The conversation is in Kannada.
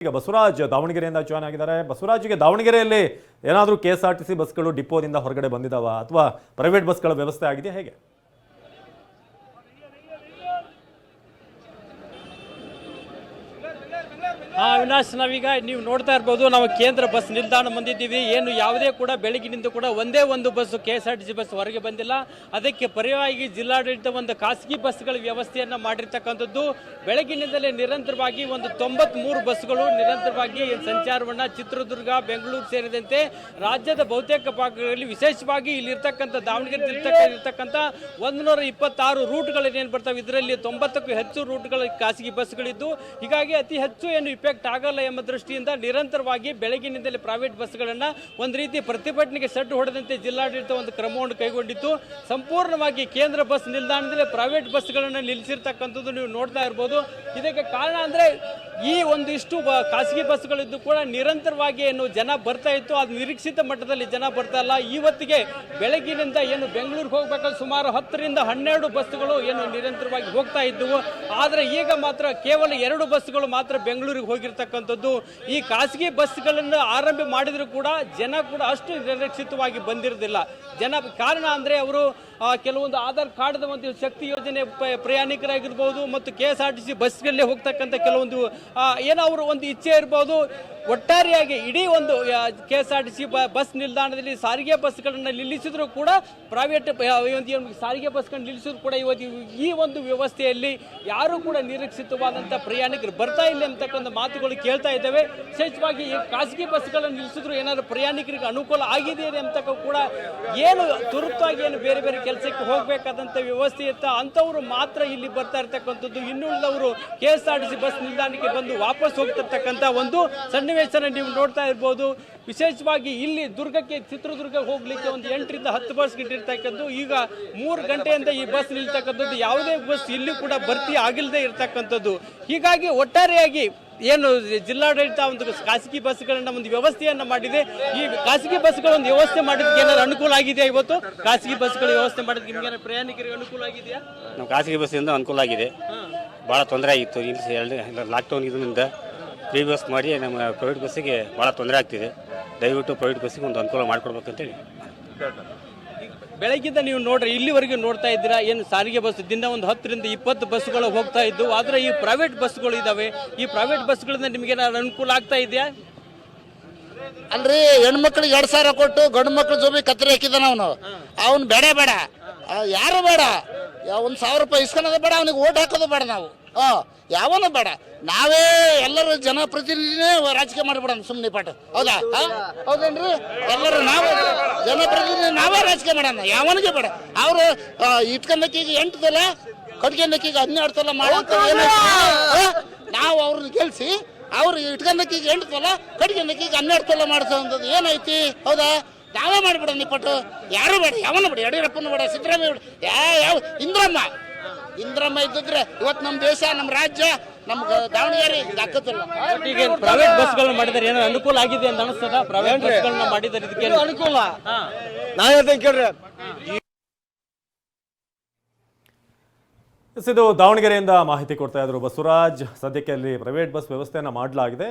ಈಗ ಬಸವರಾಜ್ ದಾವಣಗೆರೆಯಿಂದ ಜಾಯ್ನ್ ಆಗಿದ್ದಾರೆ. ಬಸವರಾಜ್ಗೆ ದಾವಣಗೆರೆಯಲ್ಲಿ ಏನಾದರೂ KSRTC ಬಸ್ಗಳು ಡಿಪೋದಿಂದ ಹೊರಗಡೆ ಬಂದಿದ್ದಾವ ಅಥವಾ ಪ್ರೈವೇಟ್ ಬಸ್ಗಳ ವ್ಯವಸ್ಥೆ ಆಗಿದೆ ಹೇಗೆ? ಅವಿನಾಶ್, ನಾವೀಗ ನೀವು ನೋಡ್ತಾ ಇರ್ಬೋದು, ನಾವು ಕೇಂದ್ರ ಬಸ್ ನಿಲ್ದಾಣ ಬಂದಿದ್ದೀವಿ. ಏನು ಯಾವುದೇ ಕೂಡ ಬೆಳಗಿನಿಂದ ಕೂಡ ಒಂದೇ ಒಂದು ಬಸ್ KSRTC ಬಸ್ ಹೊರಗೆ ಬಂದಿಲ್ಲ. ಅದಕ್ಕೆ ಪರ್ಯಾಯವಾಗಿ ಜಿಲ್ಲಾಡಳಿತ ಒಂದು ಖಾಸಗಿ ಬಸ್ಗಳ ವ್ಯವಸ್ಥೆಯನ್ನು ಮಾಡಿರ್ತಕ್ಕಂಥದ್ದು. ಬೆಳಗಿನಿಂದಲೇ ನಿರಂತರವಾಗಿ ಒಂದು 93 ಬಸ್ಗಳು ನಿರಂತರವಾಗಿ ಸಂಚಾರವನ್ನು ಚಿತ್ರದುರ್ಗ, ಬೆಂಗಳೂರು ಸೇರಿದಂತೆ ರಾಜ್ಯದ ಬಹುತೇಕ ಭಾಗಗಳಲ್ಲಿ, ವಿಶೇಷವಾಗಿ ಇಲ್ಲಿರ್ತಕ್ಕಂಥ ದಾವಣಗೆರೆ ಇರ್ತಕ್ಕಂಥ 126 ರೂಟ್ಗಳೇನು ಬರ್ತಾವೆ, ಇದರಲ್ಲಿ 90ಕ್ಕೂ ಹೆಚ್ಚು ರೂಟ್ಗಳ ಖಾಸಗಿ ಬಸ್ಗಳಿದ್ದು, ಹೀಗಾಗಿ ಅತಿ ಹೆಚ್ಚು ಏನು ಇಫೆಕ್ಟ್ ಆಗಲ್ಲ ಎಂಬ ದೃಷ್ಟಿಯಿಂದ ನಿರಂತರವಾಗಿ ಬೆಳಗಿನಿಂದಲೇ ಪ್ರೈವೇಟ್ ಬಸ್ಗಳನ್ನು ಒಂದು ರೀತಿ ಪ್ರತಿಭಟನೆಗೆ ಸಡ್ಡು ಹೊಡೆದಂತೆ ಜಿಲ್ಲಾಡಳಿತ ಒಂದು ಕ್ರಮವನ್ನು ಕೈಗೊಂಡಿತ್ತು. ಸಂಪೂರ್ಣವಾಗಿ ಕೇಂದ್ರ ಬಸ್ ನಿಲ್ದಾಣದಲ್ಲಿ ಪ್ರೈವೇಟ್ ಬಸ್ಗಳನ್ನು ನಿಲ್ಲಿಸಿರ್ತಕ್ಕಂಥದ್ದು ನೀವು ನೋಡ್ತಾ ಇರ್ಬೋದು. ಇದಕ್ಕೆ ಕಾರಣ ಅಂದರೆ ಈ ಒಂದಿಷ್ಟು ಖಾಸಗಿ ಬಸ್ಗಳಿದ್ದು ಕೂಡ ನಿರಂತರವಾಗಿ ಏನು ಜನ ಬರ್ತಾ ಇತ್ತು, ಅದು ನಿರೀಕ್ಷಿತ ಮಟ್ಟದಲ್ಲಿ ಜನ ಬರ್ತಾ ಇಲ್ಲ. ಇವತ್ತಿಗೆ ಬೆಳಗಿನಿಂದ ಏನು ಬೆಂಗಳೂರಿಗೆ ಹೋಗಬೇಕಾದ್ರೆ ಸುಮಾರು 10ರಿಂದ 12 ಬಸ್ಗಳು ಏನು ನಿರಂತರವಾಗಿ ಹೋಗ್ತಾ ಇದ್ದವು. ಆದರೆ ಈಗ ಮಾತ್ರ ಕೇವಲ 2 ಬಸ್ಗಳು ಮಾತ್ರ ಬೆಂಗಳೂರಿಗೆ ಹೋಗಿರ್ತಕ್ಕಂಥದ್ದು. ಈ ಖಾಸಗಿ ಬಸ್ಗಳನ್ನು ಆರಂಭ ಮಾಡಿದ್ರು ಕೂಡ ಜನ ಕೂಡ ಅಷ್ಟು ನಿರೀಕ್ಷಿತವಾಗಿ ಬಂದಿರೋದಿಲ್ಲ. ಕಾರಣ ಅಂದರೆ ಅವರು ಕೆಲವೊಂದು ಆಧಾರ್ ಕಾರ್ಡ್ದ ಒಂದು ಶಕ್ತಿ ಯೋಜನೆ ಪ್ರಯಾಣಿಕರಾಗಿರ್ಬೋದು ಮತ್ತು KSRTC ಬಸ್ಗಳಲ್ಲೇ ಹೋಗ್ತಕ್ಕಂಥ ಕೆಲವೊಂದು ಏನೋ ಅವರು ಒಂದು ಇಚ್ಛೆ ಇರ್ಬೋದು. ಒಟ್ಟಾರೆಯಾಗಿ ಇಡೀ ಒಂದು KSRTC ಬಸ್ ನಿಲ್ದಾಣದಲ್ಲಿ ಸಾರಿಗೆ ಬಸ್ಗಳನ್ನು ನಿಲ್ಲಿಸಿದ್ರು ಕೂಡ, ಪ್ರೈವೇಟ್ ಸಾರಿಗೆ ಬಸ್ಗಳನ್ನು ನಿಲ್ಲಿಸಿದ್ರು ಕೂಡ ಇವತ್ತು ಈ ಒಂದು ವ್ಯವಸ್ಥೆಯಲ್ಲಿ ಯಾರು ಕೂಡ ನಿರೀಕ್ಷಿತವಾದಂಥ ಪ್ರಯಾಣಿಕರು ಬರ್ತಾ ಇಲ್ಲ ಅಂತಕ್ಕಂಥ ಮಾತುಗಳು ಕೇಳ್ತಾ ಇದ್ದಾವೆ. ವಿಶೇಷವಾಗಿ ಈ ಖಾಸಗಿ ಬಸ್ಗಳನ್ನು ನಿಲ್ಲಿಸಿದ್ರು ಏನಾದರೂ ಪ್ರಯಾಣಿಕರಿಗೆ ಅನುಕೂಲ ಆಗಿದೆಯೇ ಅಂತಕ್ಕ ಕೂಡ, ಏನು ತುರ್ತಾಗಿ ಏನು ಬೇರೆ ಬೇರೆ ಕೆಲಸಕ್ಕೆ ಹೋಗಬೇಕಾದಂಥ ವ್ಯವಸ್ಥೆ ಇತ್ತ ಅಂಥವ್ರು ಮಾತ್ರ ಇಲ್ಲಿ ಬರ್ತಾ ಇರ್ತಕ್ಕಂಥದ್ದು. ಇನ್ನುಳಿದವರು KSRTC ಬಸ್ ನಿಲ್ದಾಣಕ್ಕೆ ಬಂದು ವಾಪಸ್ ಹೋಗ್ತಿರ್ತಕ್ಕಂಥ ಒಂದು ಸನ್ನಿವೇಶನ ನೀವು ನೋಡ್ತಾ ಇರ್ಬೋದು. ವಿಶೇಷವಾಗಿ ಇಲ್ಲಿ ಚಿತ್ರದುರ್ಗ ಹೋಗ್ಲಿಕ್ಕೆ ಒಂದು 8ರಿಂದ 10 ಬಸ್ ಇಟ್ಟಿರ್ತಕ್ಕಂಥದ್ದು. ಈಗ 3 ಗಂಟೆಯಿಂದ ಈ ಬಸ್ ನಿಲ್ತಕ್ಕಂಥದ್ದು, ಯಾವುದೇ ಬಸ್ ಇಲ್ಲಿ ಕೂಡ ಭರ್ತಿ ಆಗಿಲ್ಲದೆ ಇರ್ತಕ್ಕಂಥದ್ದು. ಹೀಗಾಗಿ ಒಟ್ಟಾರೆಯಾಗಿ ಏನು ಜಿಲ್ಲಾಡಳಿತ ಒಂದು ಖಾಸಗಿ ಬಸ್ಗಳನ್ನ ಒಂದು ವ್ಯವಸ್ಥೆಯನ್ನ ಮಾಡಿದೆ. ಈ ಖಾಸಗಿ ಬಸ್ಗಳ ಒಂದು ವ್ಯವಸ್ಥೆ ಮಾಡಿದಕ್ಕೆ ಏನಾದ್ರು ಅನುಕೂಲ ಆಗಿದೆಯಾ? ಇವತ್ತು ಖಾಸಗಿ ಬಸ್ಗಳ ವ್ಯವಸ್ಥೆ ಮಾಡಿದಕ್ಕೆ ನಿಮ್ಗೆ ಪ್ರಯಾಣಿಕರಿಗೆ ಅನುಕೂಲ ಆಗಿದೆಯಾ? ನಮ್ಮ ಖಾಸಗಿ ಬಸ್ಸಿಂದ ಅನುಕೂಲ ಆಗಿದೆ. ಭಾಳ ತೊಂದರೆ ಆಗಿತ್ತು. ಇಲ್ಲಿ ಲಾಕ್ಡೌನ್ ಇದರಿಂದ ಫ್ರೀ ಬಸ್ ಮಾಡಿ ನಮ್ಮ ಪ್ರೈವೇಟ್ ಬಸ್ಸಿಗೆ ಭಾಳ ತೊಂದರೆ ಆಗ್ತಿದೆ. ದಯವಿಟ್ಟು ಪ್ರೈವೇಟ್ ಬಸ್ಸಿಗೆ ಒಂದು ಅನುಕೂಲ ಮಾಡಿಕೊಡ್ಬೇಕಂತೇಳಿ. ಬೆಳಗ್ಗಿಂದ ನೀವು ನೋಡ್ರಿ, ಇಲ್ಲಿವರೆಗೂ ನೋಡ್ತಾ ಇದ್ದೀರಾ, ಏನು ಸಾರಿಗೆ ಬಸ್ ದಿನ ಒಂದು 10ರಿಂದ 20 ಬಸ್ಗಳು ಹೋಗ್ತಾ ಇದ್ದು. ಆದರೆ ಈ ಪ್ರೈವೇಟ್ ಬಸ್ಗಳು ಇದಾವೆ. ಈ ಪ್ರೈವೇಟ್ ಬಸ್ಗಳಿಂದ ನಿಮ್ಗೆ ಏನಾದ್ರು ಅನುಕೂಲ ಆಗ್ತಾ ಇದೆಯಾ? ಅಲ್ರಿ, ಹೆಣ್ಮಕ್ಳಿಗೆ 2,000 ಕೊಟ್ಟು ಗಂಡು ಮಕ್ಳು ಜೋಬಿ ಕತ್ತರಿ ಹಾಕಿದಾನ ಅವನು ಬೇಡ ಯಾರು ಬೇಡ. 1,000 ರೂಪಾಯಿ ಇಸ್ಕೊಳೋದು ಬೇಡ, ಅವನಿಗೆ ಓಟ್ ಹಾಕೋದು ಬೇಡ. ನಾವು ಯಾವನು ಬೇಡ. ನಾವೇ ಎಲ್ಲರೂ ಜನಪ್ರತಿನಿಧಿನೇ ರಾಜಕೀಯ ಮಾಡಿಬಿಡೋಣ ಸುಮ್ಮನೆ ಪಾಠ. ಹೌದಾ? ಹೌದೇನ್ರಿ? ಎಲ್ಲರೂ ನಾವೇ ಜನಪ್ರತಿನಿಧಿ, ನಾವೇ ರಾಜಕೀಯ ಮಾಡೋಣ. ಯಾವನಿಗೆ ಬೇಡ. ಅವರು ಇಟ್ಕೊಂಡಕ್ಕೀಗ 8 ತೊಲ, ಕಟ್ಕೊಂಡಕ್ಕೀಗ 12 ತೊಲ ಮಾಡೋಂಥ ನಾವು ಅವ್ರನ್ನ ಗೆಲ್ಸಿ, ಅವ್ರು ಇಟ್ಕೊಂಡಕ್ಕೀಗ 8 ತೊಲ, ಕಟ್ಕೊಂಡಕ್ಕೀಗ 12 ತೊಲ ಮಾಡಿಸೋಂಥದ್ದು ಏನೈತಿ? ಹೌದಾ? ನಾವೇ ಮಾಡಿಬಿಡೋಣ ನಿಪ್ಪಟ್ಟು. ಯಾರು ಬೇಡ, ಯಾವನು ಬೇಡ. ಯಡಿಯೂರಪ್ಪನ ಬೇಡ, ಸಿದ್ದರಾಮಯ್ಯ ಬೇಡ, ಯಾವ ಇಂದ್ರಮ್ಮ ಇದ್ದಿದ್ರೆ ಇವತ್ತು ನಮ್ಮ ದೇಶ, ನಮ್ಮ ರಾಜ್ಯ, ನಮ್ಮ ದಾವಣಗೆರೆ ದಕ್ಕತ್ತಿಲ್ಲ. ಈಗ ಪ್ರೈವೇಟ್ ಬಸ್ಗಳನ್ನ ಮಾಡಿದರೆ ಏನೋ ಅನುಕೂಲ ಆಗಿದೆ ಅಂತ ಅನಿಸ್ತದ? ಪ್ರೈವೇಟ್ ಬಸ್ಗಳನ್ನ ಮಾಡಿದರೆ ಇದಕ್ಕೆ ಅನುಕೂಲ ನಾನೇ ಕೇಳ್ರಿ. ಇದು ದಾವಣಗೆರೆಯಿಂದ ಮಾಹಿತಿ ಕೊಡ್ತಾ ಇದ್ರು ಬಸವರಾಜ್. ಸದ್ಯಕ್ಕೆ ಅಲ್ಲಿ ಪ್ರೈವೇಟ್ ಬಸ್ ವ್ಯವಸ್ಥೆಯನ್ನ ಮಾಡಲಾಗಿದೆ.